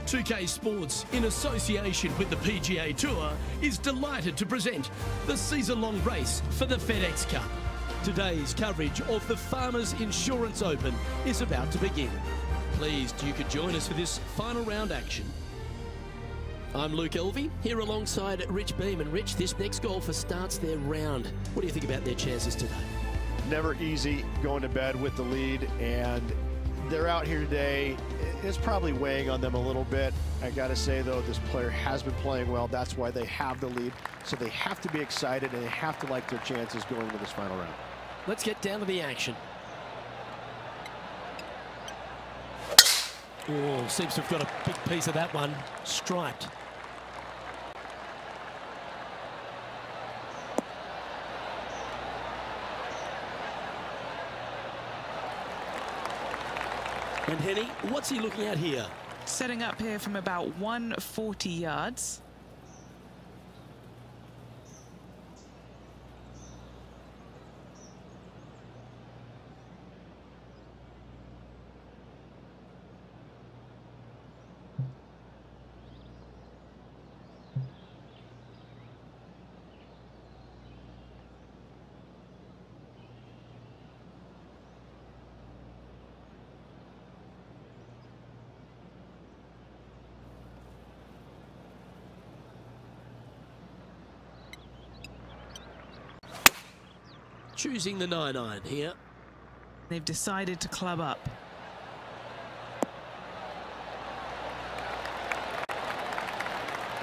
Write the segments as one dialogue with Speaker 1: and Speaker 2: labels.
Speaker 1: 2K Sports, in association with the PGA Tour, is delighted to present the season-long race for the FedExCup. Today's coverage of the Farmers Insurance Open is about to begin. Pleased you could join us for this final round action. I'm Luke Elvey, here alongside Rich Beam. And Rich, this next golfer starts their round. What do you think about their chances today?
Speaker 2: Never easy going to bed with the lead, and they're out here today. It's probably weighing on them a little bit. I gotta say though, this player has been playing well. That's why they have the lead. So they have to be excited and they have to like their chances going into this final round.
Speaker 1: Let's get down to the action. Oh, seems to have got a big piece of that one. Striped. And Henny, what's he looking at here?
Speaker 3: Setting up here from about 140 yards.
Speaker 1: Choosing the 9-iron here.
Speaker 3: They've decided to club up.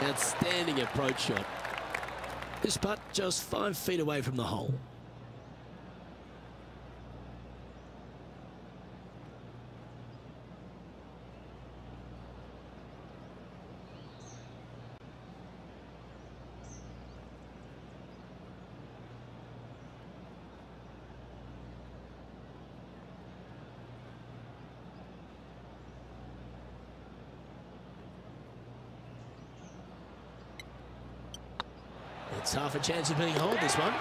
Speaker 1: Outstanding approach shot. This putt just 5 feet away from the hole. It's half a chance of being holed, this one.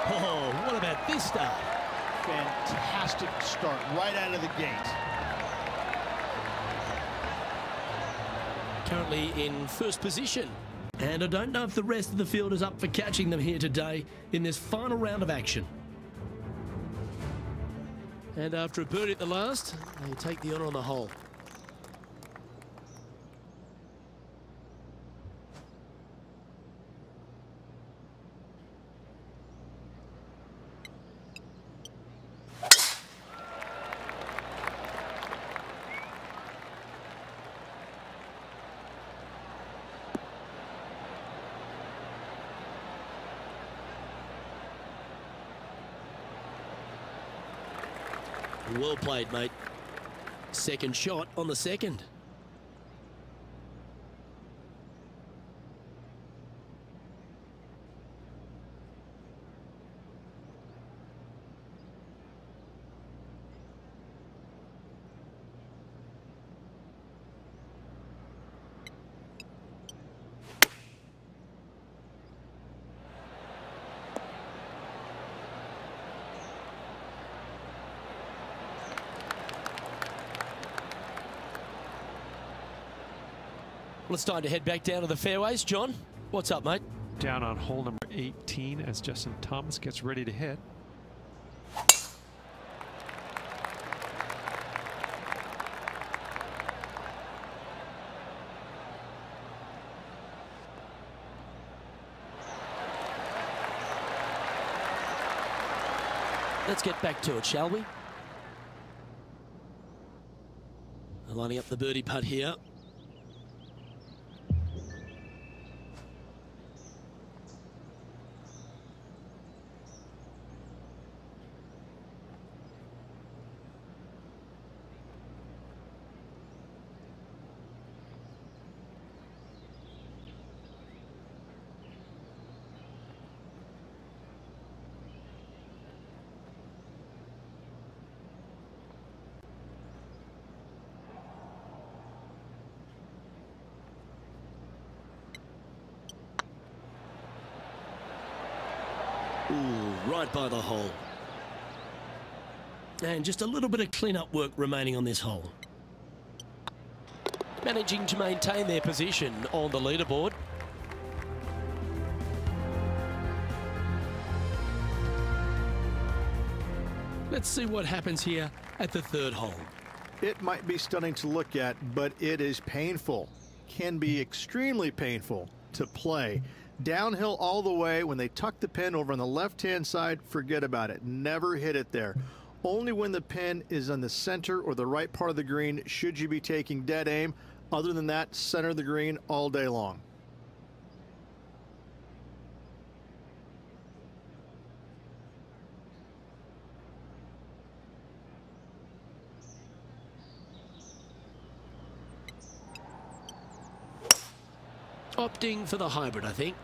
Speaker 1: Oh, what about this start?
Speaker 2: Fantastic start right out of the gate.
Speaker 1: Currently in first position. And I don't know if the rest of the field is up for catching them here today in this final round of action. And after a birdie at the last, they take the honour on the hole. Well played, mate. Second shot on the second. Well, it's time to head back down to the fairways. John, what's up, mate?
Speaker 4: Down on hole number 18 as Justin Thomas gets ready to hit.
Speaker 1: Let's get back to it, shall we? Lining up the birdie putt here. Ooh, right by the hole. And just a little bit of clean-up work remaining on this hole. managing to maintain their position on the leaderboard. Let's see what happens here at the third hole.
Speaker 2: It might be stunning to look at, but it is painful. Can be extremely painful to play. Downhill all the way. When they tuck the pin over on the left-hand side, forget about it. Never hit it there. Only when the pin is on the center or the right part of the green should you be taking dead aim. Other than that, center of the green all day long.
Speaker 1: Opting for the hybrid, I think.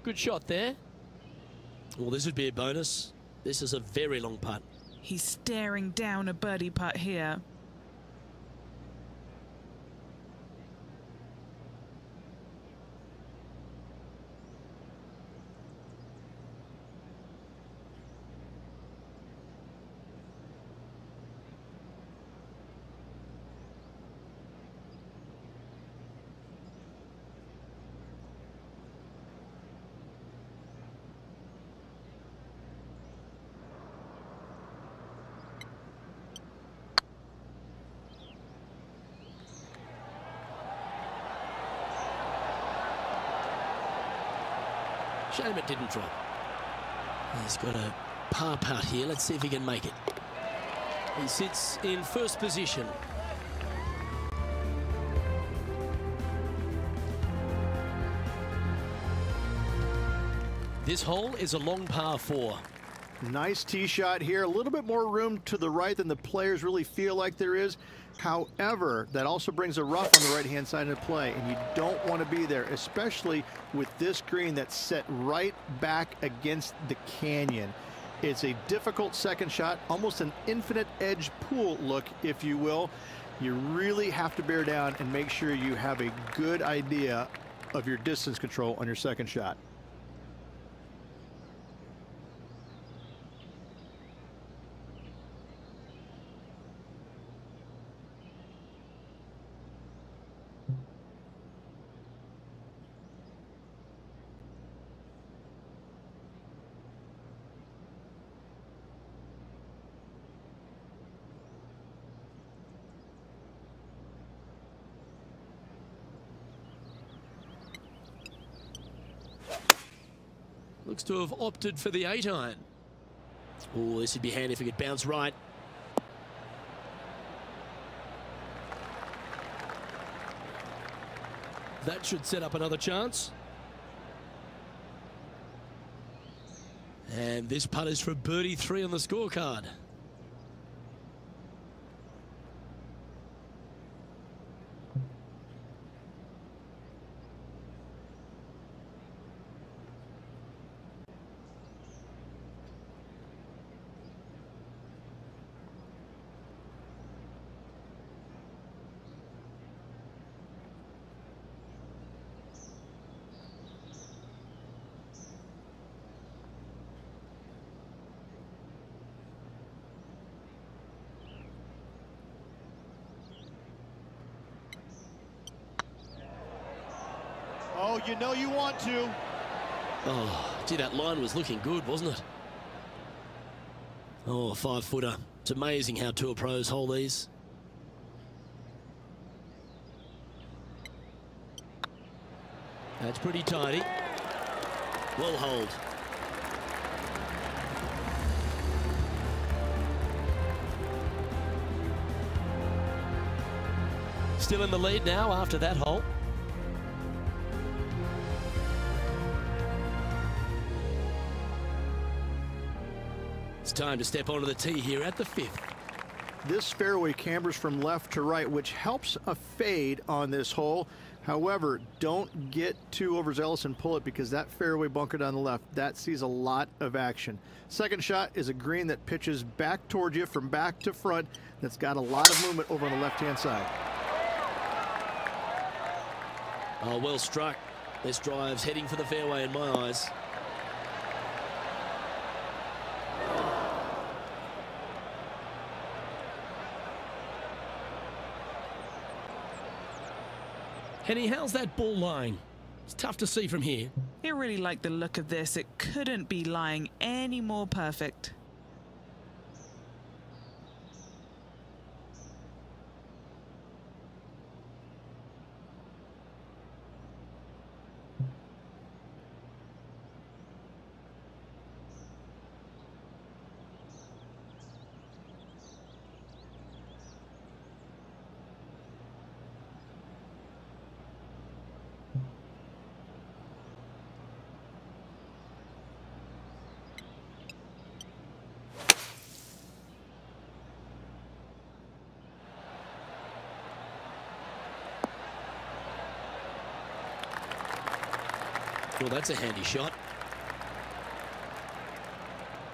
Speaker 1: Good shot there. Well, this would be a bonus. This is a very long putt.
Speaker 3: He's staring down a birdie putt here.
Speaker 1: Shame it didn't drop. He's got a par putt here. Let's see if he can make it. He sits in first position. This hole is a long par 4.
Speaker 2: Nice tee shot here. A little bit more room to the right than the players really feel like there is. However, that also brings a rough on the right-hand side into play, and you don't want to be there, especially with this green that's set right back against the canyon. It's a difficult second shot, almost an infinite edge pool look, if you will. You really have to bear down and make sure you have a good idea of your distance control on your second shot.
Speaker 1: Looks to have opted for the 8-iron. Oh, this would be handy if we could bounce right. That should set up another chance. And this putt is for birdie 3 on the scorecard.
Speaker 2: Oh, you know you want to.
Speaker 1: Oh, gee, that line was looking good, wasn't it? Oh, a 5-footer. It's amazing how tour pros hold these. That's pretty tidy. Well hold. Still in the lead now after that hole. It's time to step onto the tee here at the 5th.
Speaker 2: This fairway cambers from left to right, which helps a fade on this hole. However, don't get too overzealous and pull it, because that fairway bunker down the left, that sees a lot of action. Second shot is a green that pitches back towards you from back to front. That's got a lot of movement over on the left-hand side.
Speaker 1: Oh, well struck. This drive's heading for the fairway in my eyes. Henny, how's that ball lying? It's tough to see from here.
Speaker 3: I really like the look of this. It couldn't be lying any more perfect.
Speaker 1: Well, that's a handy shot.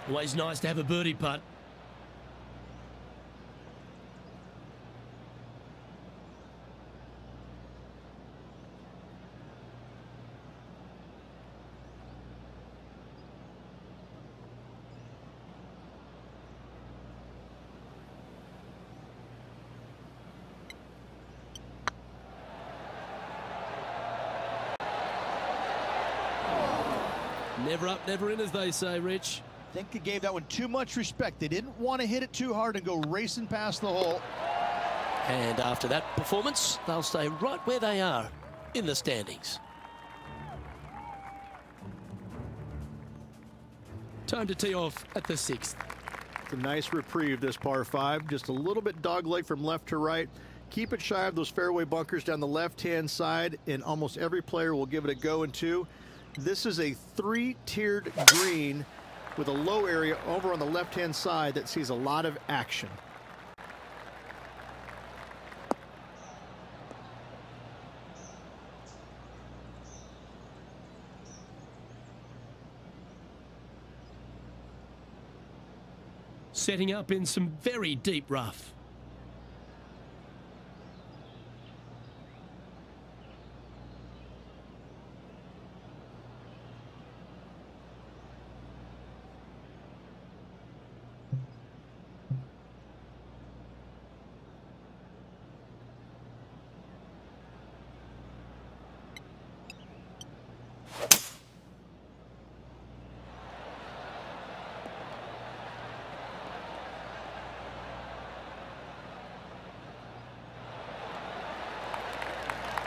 Speaker 1: Always nice to have a birdie putt. Never up, never in, as they say, Rich.
Speaker 5: I think they gave that one too much respect. They didn't want to hit it too hard and go racing past the hole.
Speaker 1: And after that performance, they'll stay right where they are in the standings. Time to tee off at the 6th.
Speaker 2: It's a nice reprieve, this par 5. Just a little bit dogleg from left to right. Keep it shy of those fairway bunkers down the left-hand side, and almost every player will give it a go in 2. This is a 3-tiered green with a low area over on the left-hand side that sees a lot of action.
Speaker 1: Setting up in some very deep rough.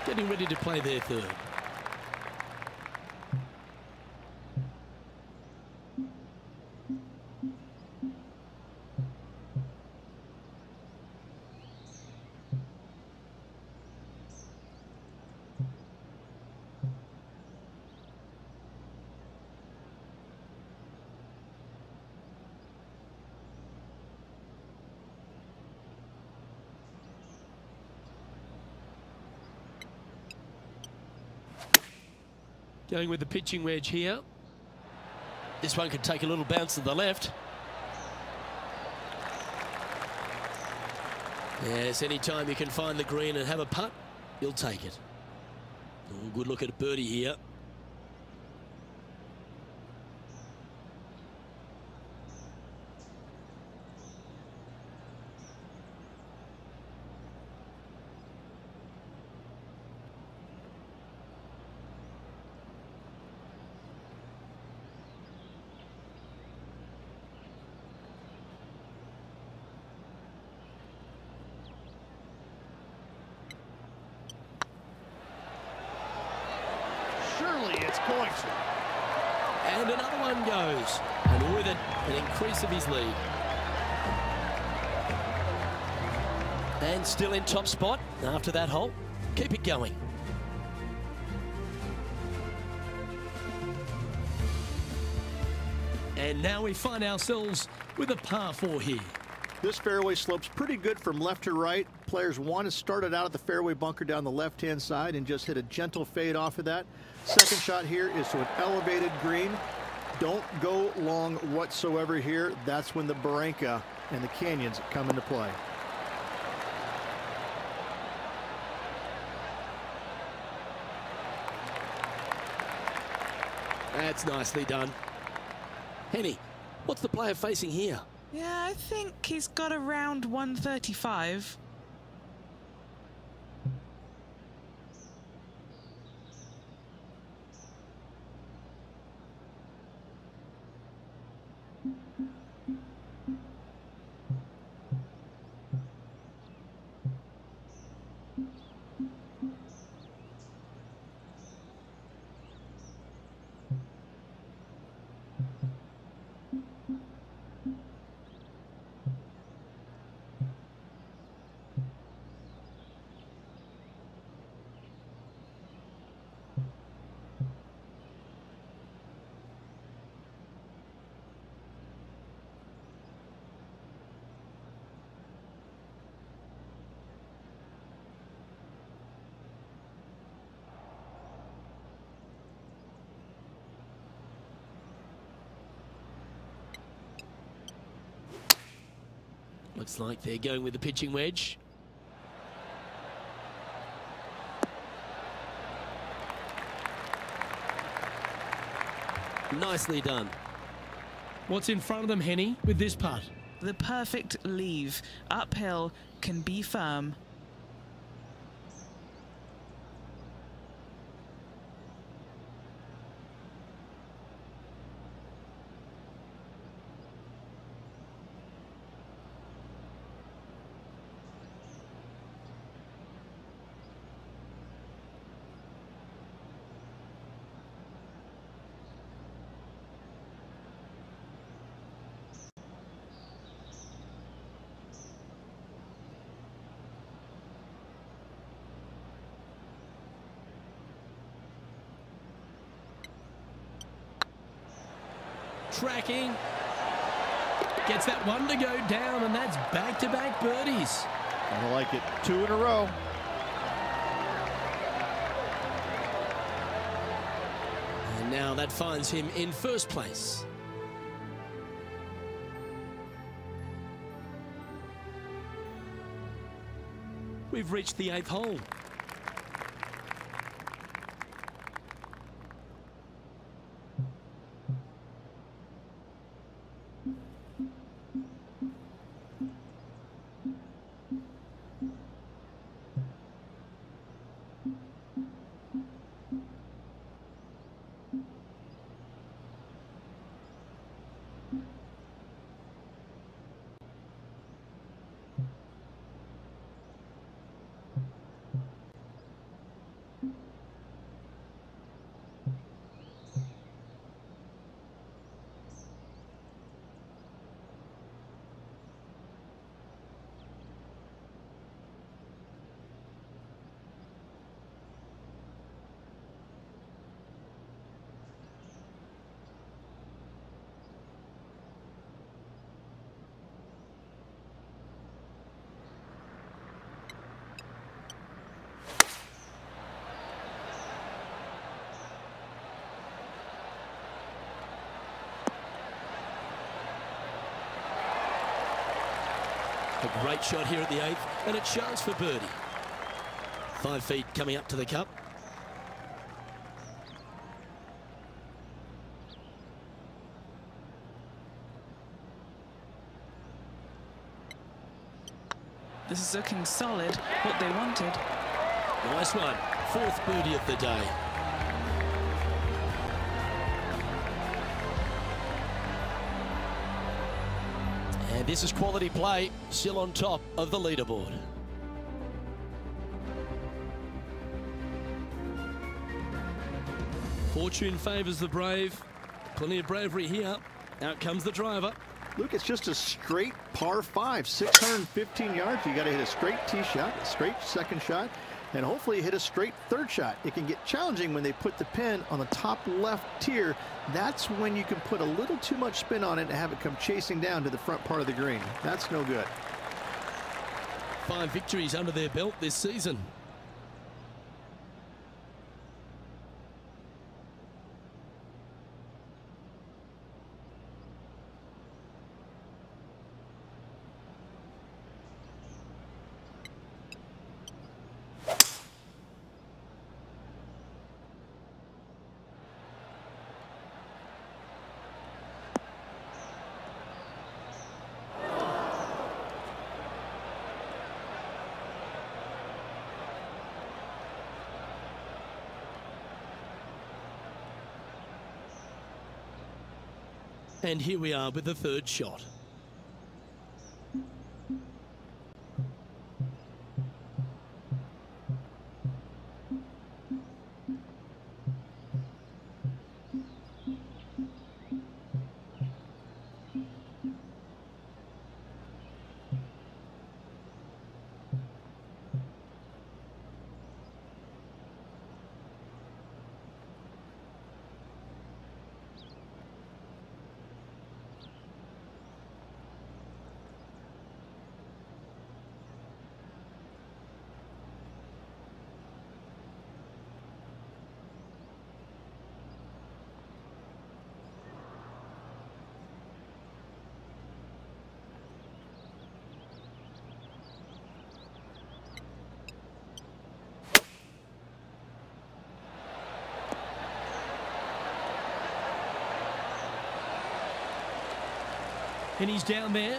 Speaker 1: Getting ready to play their 3rd. Going with the pitching wedge here. This one could take a little bounce to the left. Yes, anytime you can find the green and have a putt, you'll take it. Oh, good look at a birdie here.
Speaker 5: It's going to.
Speaker 1: And another one goes. And with it, an increase of his lead. And still in top spot after that hole. Keep it going. And now we find ourselves with a par 4 here.
Speaker 5: This fairway slopes pretty good from left to right. Players want to start it out at the fairway bunker down the left-hand side and just hit a gentle fade off of that. Second shot here is to an elevated green. Don't go long whatsoever here. That's when the barranca and the canyons come into play.
Speaker 1: That's nicely done. Henny, what's the player facing here?
Speaker 3: Yeah, I think he's got around 135.
Speaker 1: Looks like they're going with the pitching wedge. Nicely done. What's in front of them, Henny, with this putt?
Speaker 3: The perfect leave. Uphill, can be firm.
Speaker 1: Tracking. Gets that one to go down, and that's back-to-back birdies.
Speaker 5: I like it. 2 in a row.
Speaker 1: And now that finds him in first place. We've reached the 8th hole. A great shot here at the 8th, and a chance for birdie. 5 feet coming up to the cup.
Speaker 3: This is looking solid, what they wanted.
Speaker 1: Nice one. 4th birdie of the day. And this is quality play, still on top of the leaderboard. Fortune favours the brave. Plenty of bravery here. Out comes the driver.
Speaker 5: Luke, it's just a straight par 5, 615 yards. You got to hit a straight tee shot, a straight second shot, and hopefully hit a straight third shot. It can get challenging when they put the pin on the top left tier. That's when you can put a little too much spin on it and have it come chasing down to the front part of the green. That's no good.
Speaker 1: 5 victories under their belt this season. And here we are with the third shot. And he's down there.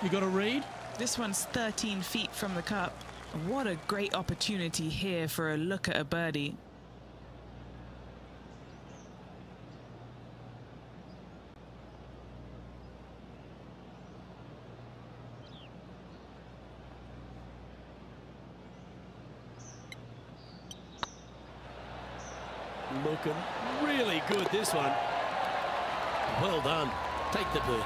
Speaker 1: You got a read?
Speaker 3: This one's 13 feet from the cup. What a great opportunity here for a look at a birdie.
Speaker 1: Looking really good, this one. Well done. Take the birdie.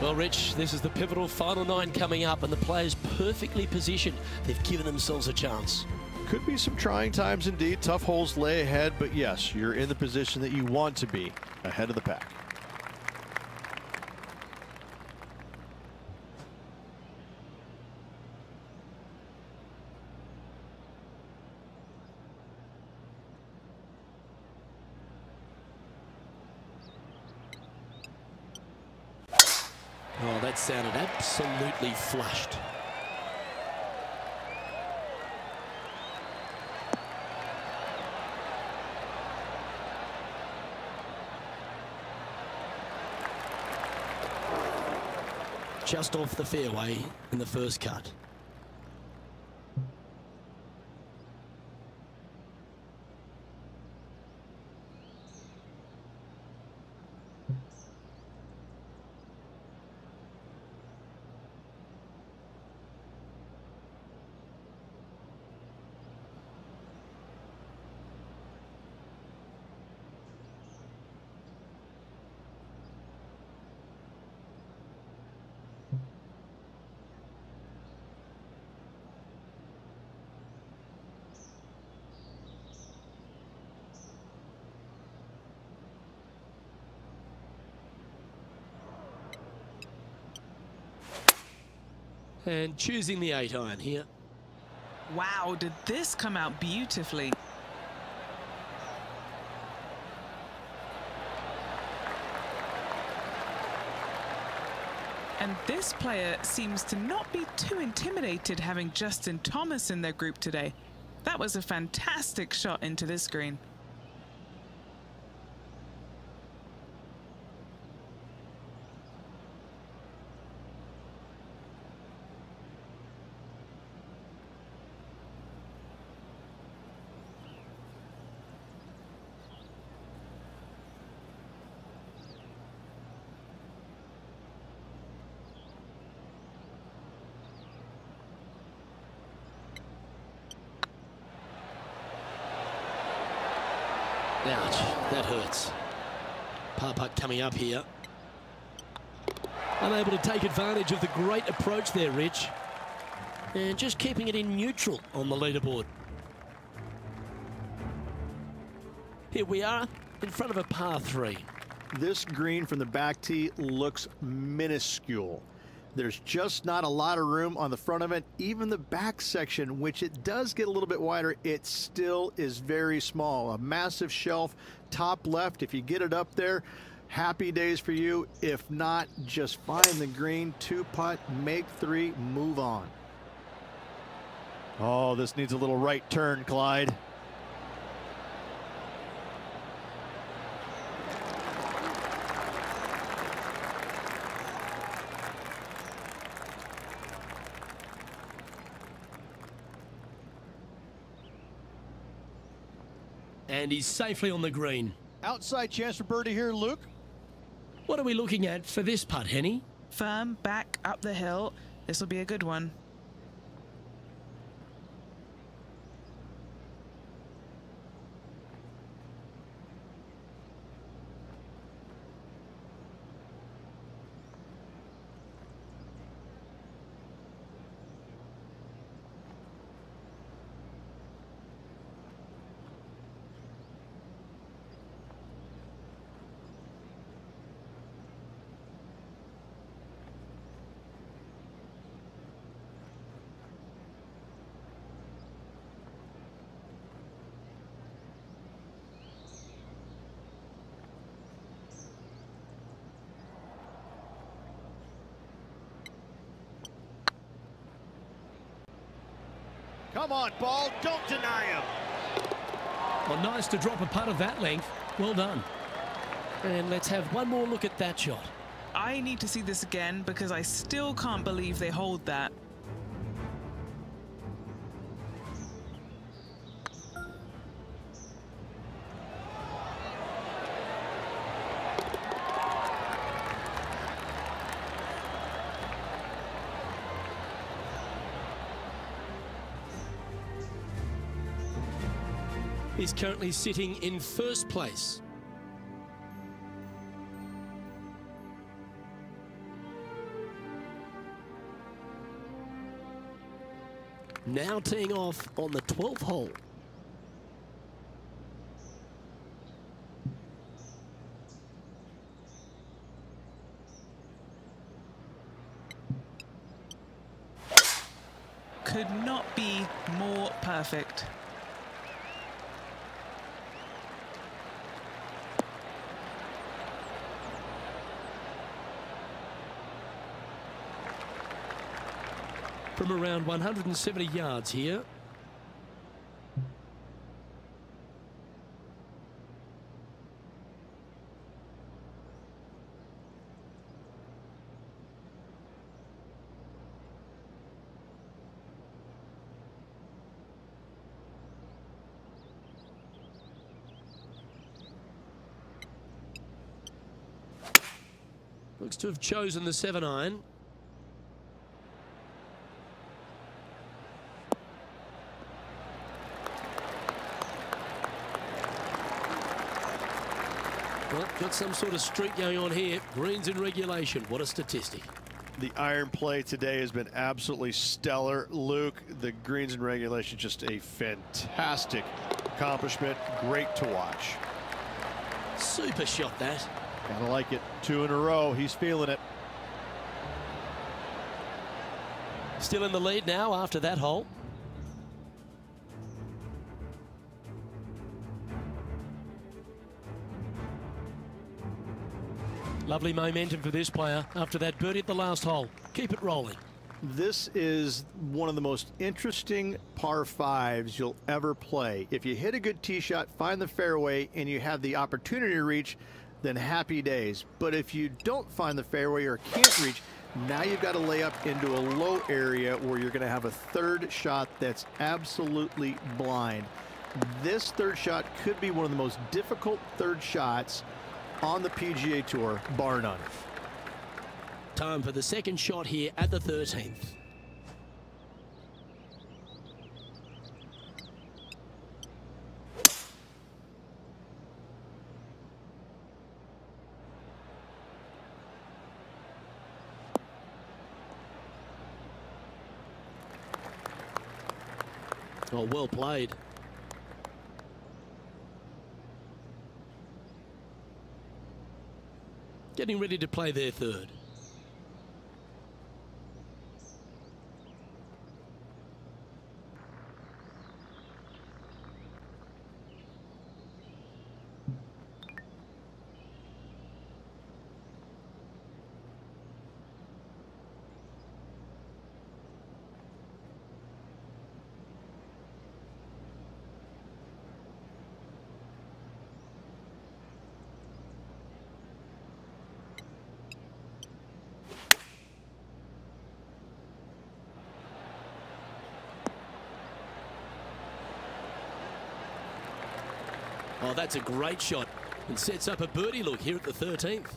Speaker 1: Well, Rich, this is the pivotal final 9 coming up, and the players perfectly positioned. They've given themselves a chance.
Speaker 2: Could be some trying times indeed. Tough holes lay ahead, but yes, you're in the position that you want to be, ahead of the pack.
Speaker 1: Oh, that sounded absolutely flushed. Just off the fairway in the first cut. And choosing the 8-iron here.
Speaker 3: Wow, did this come out beautifully? And this player seems to not be too intimidated having Justin Thomas in their group today. That was a fantastic shot into this green.
Speaker 1: Ouch, that hurts. Par putt coming up here. Unable to take advantage of the great approach there, Rich. And just keeping it in neutral on the leaderboard. Here we are in front of a par 3.
Speaker 5: This green from the back tee looks minuscule. There's just not a lot of room on the front of it. Even the back section, which it does get a little bit wider, it still is very small. A massive shelf, top left. If you get it up there, happy days for you. If not, just find the green, 2-putt, make 3, move on.
Speaker 2: Oh, this needs a little right turn, Clyde.
Speaker 1: And he's safely on the green.
Speaker 2: Outside chance for birdie here, Luke.
Speaker 1: What are we looking at for this putt, Henny?
Speaker 3: Firm back up the hill. This will be a good one.
Speaker 2: Come on, ball, don't deny him.
Speaker 1: Well, nice to drop a putt of that length. Well done. And let's have one more look at that shot.
Speaker 3: I need to see this again because I still can't believe they hold that.
Speaker 1: He's currently sitting in first place. Now teeing off on the 12th hole.
Speaker 3: Could not be more perfect.
Speaker 1: From around 170 yards here. Looks to have chosen the 7-iron. Well, got some sort of streak going on here. Greens in regulation. What a statistic.
Speaker 2: The iron play today has been absolutely stellar. Luke, the greens in regulation, just a fantastic accomplishment. Great to watch.
Speaker 1: Super shot, that.
Speaker 2: Gotta like it. 2 in a row. He's feeling it.
Speaker 1: Still in the lead now after that hole. Lovely momentum for this player after that birdie at the last hole. Keep it rolling.
Speaker 5: This is one of the most interesting par 5s you'll ever play. If you hit a good tee shot, find the fairway, and you have the opportunity to reach, then happy days. But if you don't find the fairway or can't reach, now you've got to lay up into a low area where you're going to have a third shot that's absolutely blind. This third shot could be one of the most difficult third shots on the PGA Tour, bar none.
Speaker 1: Time for the second shot here at the 13th. Oh, well played. Getting ready to play their third. Oh, that's a great shot and sets up a birdie look here at the 13th.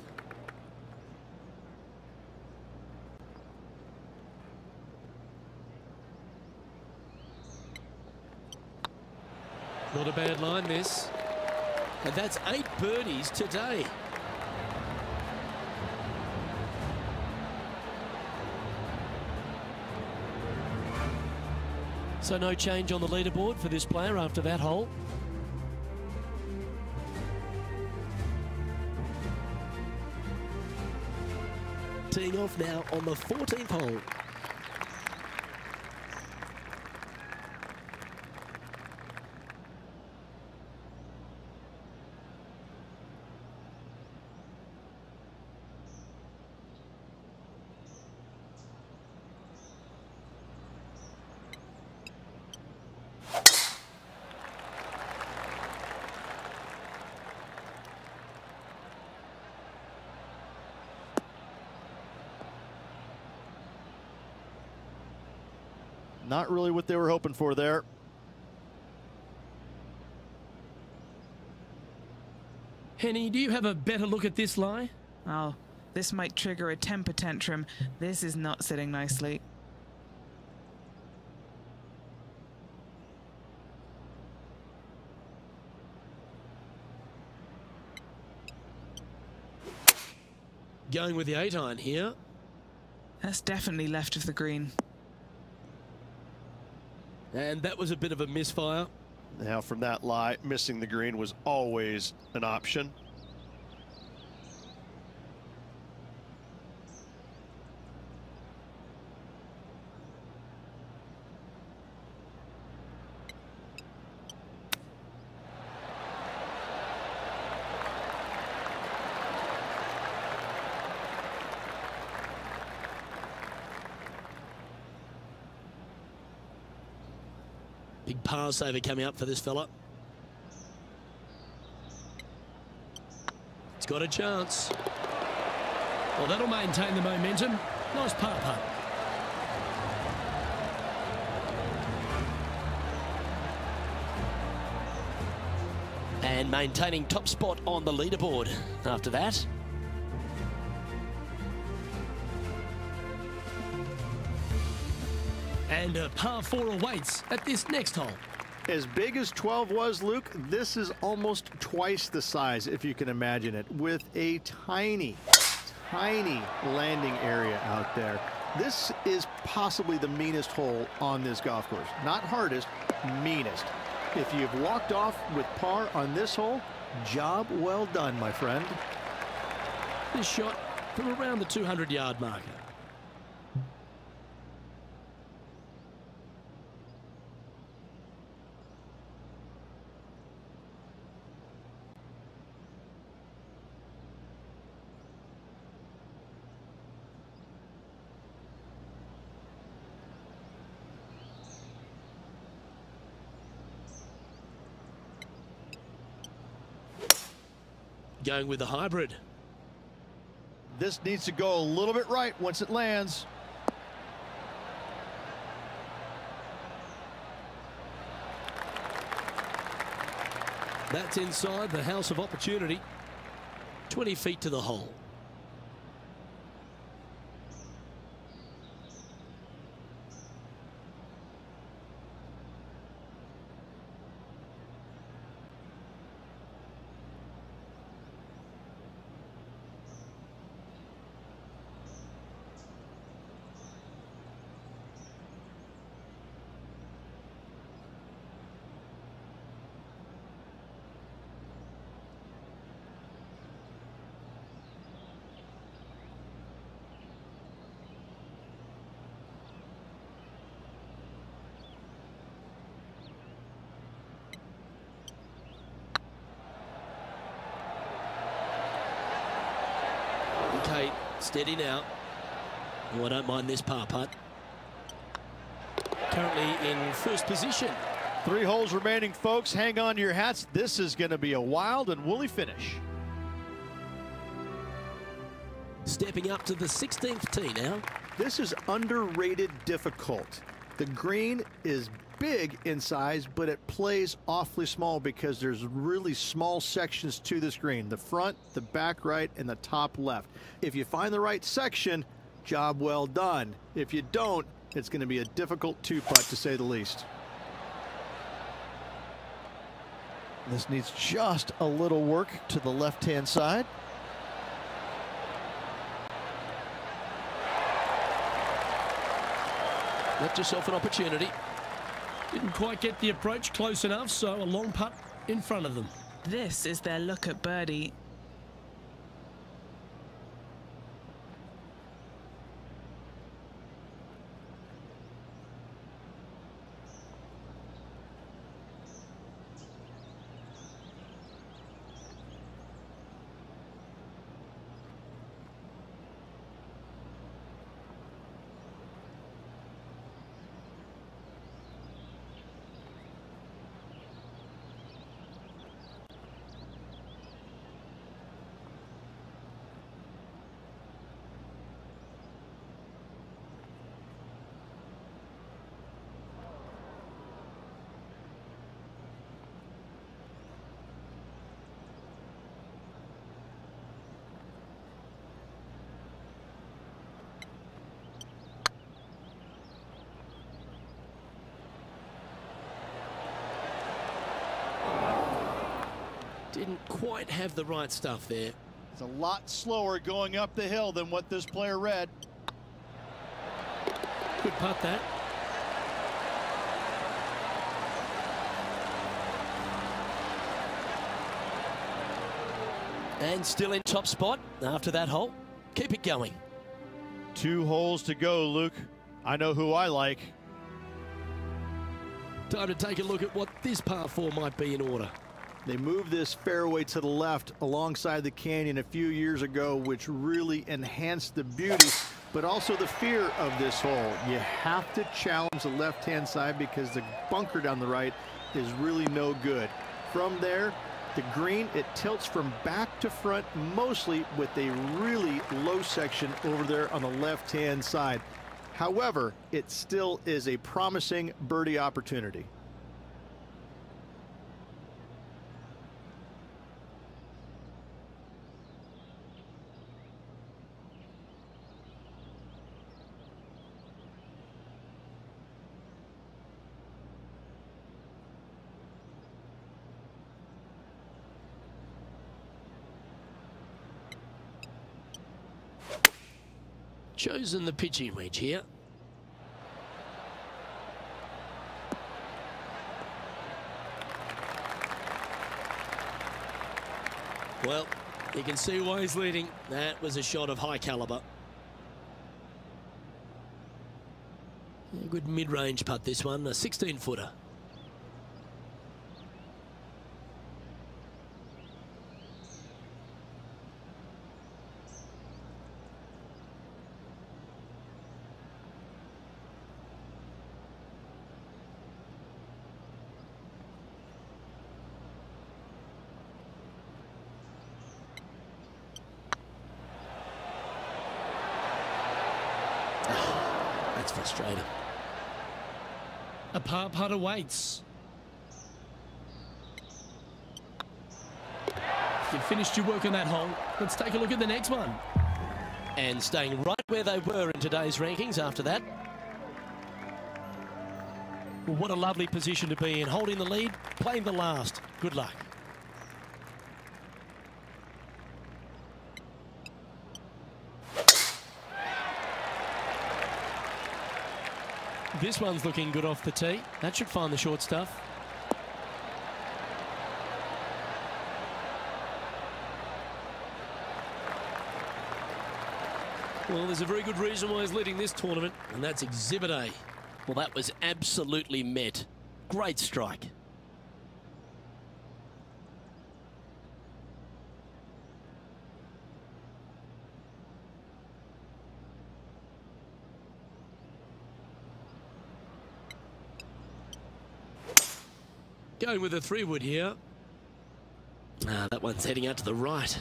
Speaker 1: Not a bad line, this. And that's 8 birdies today. So no change on the leaderboard for this player after that hole. Teeing off now on the 14th hole.
Speaker 2: Not really what they were hoping for there.
Speaker 1: Henny, do you have a better look at this lie?
Speaker 3: Oh, this might trigger a temper tantrum. This is not sitting nicely.
Speaker 1: Going with the 8-iron here.
Speaker 3: That's definitely left of the green.
Speaker 1: And that was a bit of a misfire.
Speaker 2: Now from that lie, missing the green was always an option.
Speaker 1: Big par saver coming up for this fella. It's got a chance. Well, that'll maintain the momentum. Nice par putt. And maintaining top spot on the leaderboard after that. And a par 4 awaits at this next hole.
Speaker 5: As big as 12 was, Luke, this is almost twice the size, if you can imagine it, with a tiny, tiny landing area out there. This is possibly the meanest hole on this golf course. Not hardest, meanest. If you've walked off with par on this hole, job well done, my friend.
Speaker 1: This shot from around the 200-yard marker. Going with the hybrid.
Speaker 2: This needs to go a little bit right once it lands.
Speaker 1: That's inside the house of opportunity. 20 feet to the hole. Steady now. Oh, I don't mind this par putt. Currently in first position.
Speaker 2: 3 holes remaining, folks. Hang on to your hats. This is going to be a wild and woolly finish.
Speaker 1: Stepping up to the 16th tee now.
Speaker 5: This is underrated difficult. The green is big in size, but it plays awfully small because there's really small sections to this green. The front, the back right, and the top left. If you find the right section, job well done. If you don't, it's going to be a difficult 2-putt to say the least.
Speaker 2: This needs just a little work to the left-hand side.
Speaker 1: Left yourself an opportunity. Didn't quite get the approach close enough, so a long putt in front of them.
Speaker 3: This is their look at birdie.
Speaker 1: Didn't quite have the right stuff there.
Speaker 2: It's a lot slower going up the hill than what this player read.
Speaker 1: Good putt that. And still in top spot after that hole. Keep it going.
Speaker 2: 2 holes to go, Luke. I know who I like.
Speaker 1: Time to take a look at what this par 4 might be in order.
Speaker 5: They moved this fairway to the left alongside the canyon a few years ago, which really enhanced the beauty, but also the fear of this hole. You have to challenge the left-hand side because the bunker down the right is really no good. From there, the green, it tilts from back to front, mostly with a really low section over there on the left-hand side. However, it still is a promising birdie opportunity.
Speaker 1: Chosen the pitching wedge here. Well, you can see why he's leading. That was a shot of high caliber. A good mid-range putt this one, a 16-footer. That's frustrating. A par putt awaits. You've finished your work on that hole. Let's take a look at the next one. And staying right where they were in today's rankings after that. Well, what a lovely position to be in. Holding the lead, playing the last. Good luck. This one's looking good off the tee. That should find the short stuff. Well, there's a very good reason why he's leading this tournament, and that's Exhibit A. Well, that was absolutely met. Great strike. Going with a 3-wood here. That one's heading out to the right.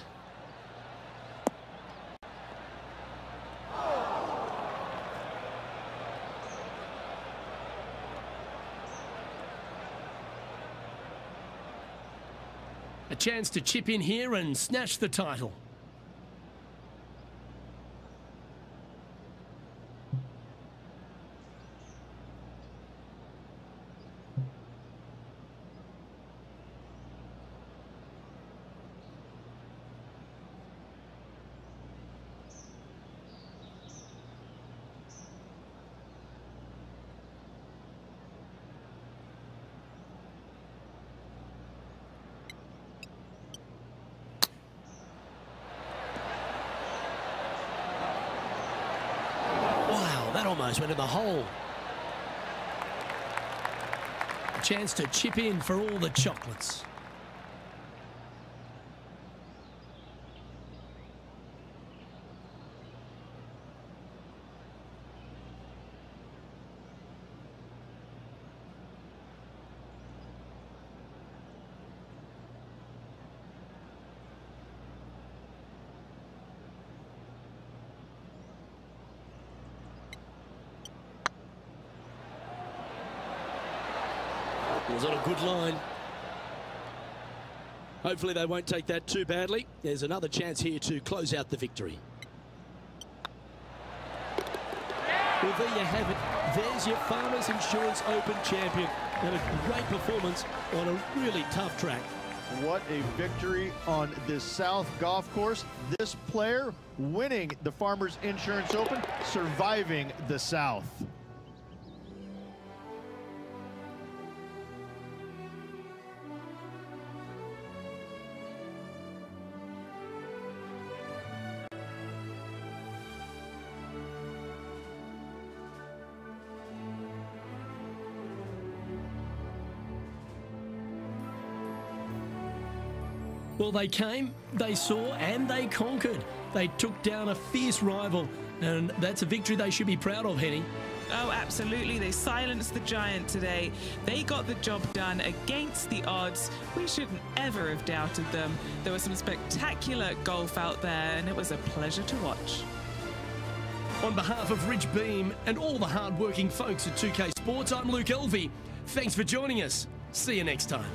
Speaker 1: A chance to chip in here and snatch the title. That almost went in the hole. A chance to chip in for all the chocolates. Was on a good line. Hopefully they won't take that too badly. There's another chance here to close out the victory. Well, there you have it. There's your Farmers Insurance Open champion. And a great performance on a really tough track.
Speaker 2: What a victory on this South golf course. This player winning the Farmers Insurance Open, surviving the South.
Speaker 1: Well, they came, they saw, and they conquered. They took down a fierce rival, and that's a victory they should be proud of, Henny.
Speaker 3: Oh, absolutely. They silenced the giant today. They got the job done against the odds. We shouldn't ever have doubted them. There was some spectacular golf out there, and it was a pleasure to watch.
Speaker 1: On behalf of Rich Beam and all the hard-working folks at 2K Sports, I'm Luke Elvey. Thanks for joining us. See you next time.